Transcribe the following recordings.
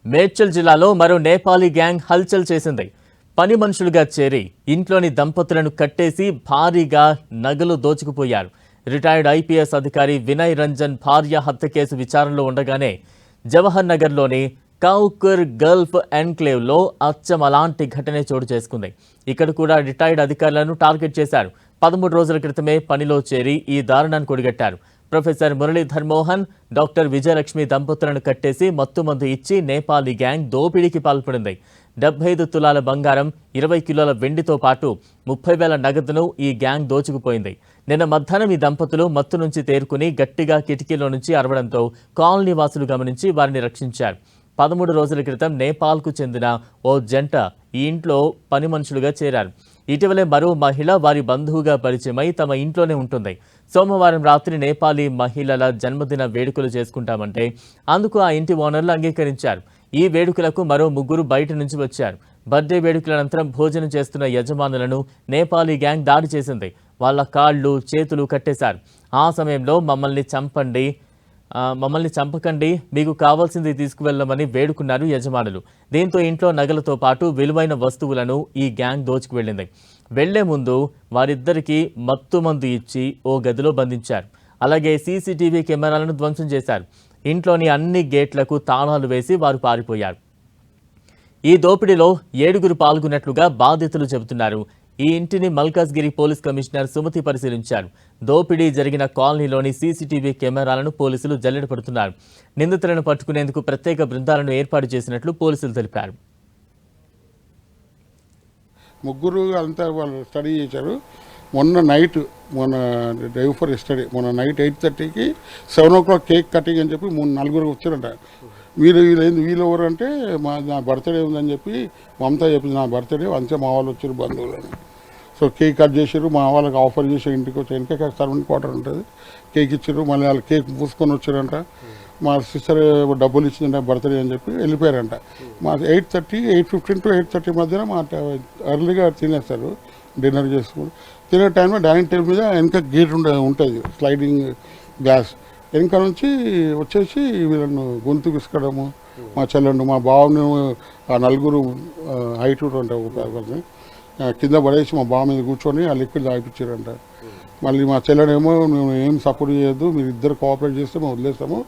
మేడ్చల్ జిల్లాలో మరో నేపాలీ గ్యాంగ్ హల్చల్ చేసింది. పని మనుషులుగా చేరి ఇంట్లోని దంపతులను కట్టేసి భారీగా నగలు దోచుకుపోయారు. రిటైర్డ్ ఐపీఎస్ అధికారి వినయ్ రంజన్ భార్య హత్య కేసు విచారణలో ఉండగానే జవహర్ నగర్లోని కౌకర్ గల్ఫ్ ఎన్క్లేవ్లో అచ్చం అలాంటి ఘటనే చోటు చేసుకుంది. ఇక్కడ కూడా రిటైర్డ్ అధికారులను టార్గెట్ చేశారు. 13 రోజుల క్రితమే పనిలో చేరి ఈ దారుణాన్ని కొడిగట్టారు. ప్రొఫెసర్ మురళీధర్ మోహన్, డాక్టర్ విజయలక్ష్మి దంపతులను కట్టేసి మత్తుమందు ఇచ్చి నేపాలీ గ్యాంగ్ దోపిడీకి పాల్పడింది. 75 తులాల బంగారం, 20 కిలోల వెండితో పాటు 30,000 నగదును ఈ గ్యాంగ్ దోచుకుపోయింది. నిన్న మధ్యాహ్నం ఈ దంపతులు మత్తు నుంచి తేరుకుని గట్టిగా కిటికీలో నుంచి అరవడంతో కాలనీ వాసులు గమనించి వారిని రక్షించారు. 13 రోజుల క్రితం నేపాల్కు చెందిన ఓ జంట ఈ ఇంట్లో పని మనుషులుగా చేరారు. ఇటీవలే మరో మహిళ వారి బంధువుగా పరిచయమై తమ ఇంట్లోనే ఉంటుంది. సోమవారం రాత్రి నేపాలీ మహిళల జన్మదిన వేడుకలు చేసుకుంటామంటే అందుకు ఆ ఇంటి ఓనర్లు అంగీకరించారు. ఈ వేడుకలకు మరో 3 బయట నుంచి వచ్చారు. బర్త్డే వేడుకల అనంతరం భోజనం చేస్తున్న యజమానులను నేపాలీ గ్యాంగ్ దాడి చేసింది. వాళ్ళ కాళ్ళు చేతులు కట్టేశారు. ఆ సమయంలో మమ్మల్ని చంపకండి, మీకు కావాల్సింది తీసుకువెళ్లమని వేడుకున్నారు యజమానులు. దీంతో ఇంట్లో నగలతో పాటు విలువైన వస్తువులను ఈ గ్యాంగ్ దోచుకువెళ్లింది. వెళ్లే ముందు వారిద్దరికీ మత్తుమందు ఇచ్చి ఓ గదిలో బంధించారు. అలాగే సీసీటీవీ కెమెరాలను ధ్వంసం చేశారు. ఇంట్లోని అన్ని గేట్లకు తాళాలు వేసి వారు పారిపోయారు. ఈ దోపిడీలో 7 పాల్గొన్నట్లుగా బాధితులు చెబుతున్నారు. ఈ ఇంటిని మల్కాజ్గిరి పోలీస్ కమిషనర్ సుమతి పరిశీలించారు. దోపిడీ జరిగిన కాలనీలోని సీసీటీవీ కెమెరాలను పోలీసులు జల్లెడ పడుతున్నారు. నిందితులను పట్టుకునేందుకు ప్రత్యేక బృందాలను ఏర్పాటు చేసినట్లు పోలీసులు తెలిపారు. ముగ్గురు అంతా వాళ్ళు స్టడీ చేశారు. మొన్న డే ఫర్ స్టడీ మొన్న నైట్ 8:30కి 7 o'clock కేక్ కటింగ్ అని చెప్పి 4 వచ్చారంట. వీళ్ళు ఎవరు అంటే నా బర్త్డే ఉందని చెప్పి మమతా చెప్పింది, నా బర్త్డే అంతే మా వాళ్ళు వచ్చారు బంధువులని. సో కేక్ కట్ చేసారు, మా వాళ్ళకి ఆఫర్ చేసి ఇంటికి వచ్చి వెనక సర్వెంట్ క్వార్టర్ ఉంటుంది, కేక్ ఇచ్చారు. మళ్ళీ వాళ్ళు కేక్ పూసుకొని వచ్చారంట. మా సిస్టర్ డబ్బులు ఇచ్చిందంట బర్త్డే అని చెప్పి వెళ్ళిపోయారంట. మా 8:15 to 8:30 మధ్యన మా ఎర్లీగా తినేస్తారు, డిన్నర్ చేసుకుని. తినే టైంలో డైనింగ్ టేబుల్ మీద వెనక గేట్ ఉంటుంది, స్లైడింగ్ గ్లాస్. వెనక నుంచి వచ్చేసి వీళ్ళను గొంతు విసుకడము, మా చెల్లెండు మా బావను ఆ 4 హైట్ ఉంటాయి కింద పడేసి మా బావ మీద కూర్చొని ఆ లిక్విడ్ తాగిపించారంట. మళ్ళీ మా చెల్లెడేమో మేము ఏం సపోర్ట్ చేయొద్దు, మీరు ఇద్దరు కోఆపరేట్ చేస్తే మేము వదిలేస్తాము,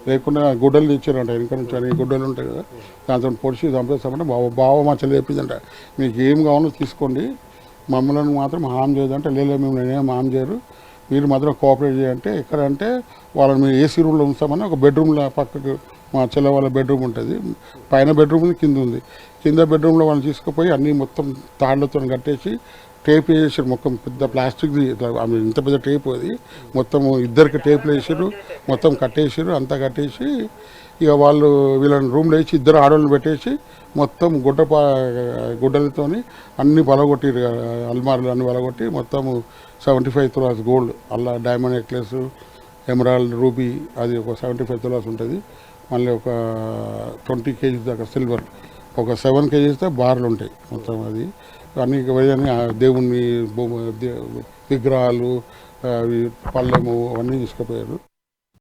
లేకుండా గుడ్డలు తెచ్చారంట. వెనక నుంచి అని గుడ్డలు ఉంటాయి కదా, దాంతో పొడిచి చంపేస్తామంటే బావ మా చెల్లె చెప్పిందంట, మీకు ఏం కావాలో తీసుకోండి, మమ్మల్ని మాత్రం హామ్ చేయదంటే, లేదు మేము నేనేం హామ్ చేయరు, మీరు మాత్రం కోఆపరేట్ చేయంటే. ఎక్కడంటే వాళ్ళని మేము ఏసీ రూమ్లో ఉంచామని ఒక బెడ్రూమ్లో పక్కకు మా చెల్లె వాళ్ళ బెడ్రూమ్ ఉంటుంది, పైన బెడ్రూమ్ కింద ఉంది. కింద బెడ్రూమ్లో వాళ్ళని తీసుకుపోయి అన్నీ మొత్తం తాళ్లతో కట్టేసి టేప్ వేసారు. మొత్తం పెద్ద ప్లాస్టిక్ది ఇంత పెద్ద టేప్, అది మొత్తం ఇద్దరికి టేప్లు వేసారు, మొత్తం కట్టేసారు. అంతా కట్టేసి ఇక వాళ్ళు వీళ్ళని రూమ్లో వేసి ఇద్దరు ఆడవాళ్ళని పెట్టేసి మొత్తం గుడ్డలతో అన్ని బలగొట్టిరు, అల్మార్లు అన్ని బలగొట్టి మొత్తం 75 తులాస్ గోల్డ్, అలా డైమండ్ నెక్లెస్, ఎమరాల్డ్, రూబీ, అది ఒక 75 తులాస్ ఉంటుంది. మళ్ళీ ఒక 20 kgs దాకా సిల్వర్, ఒక 7 kgs బార్లు ఉంటాయి మొత్తం. అది అన్ని దేవుణ్ణి విగ్రహాలు, పళ్ళెము అవన్నీ తీసుకుపోయారు.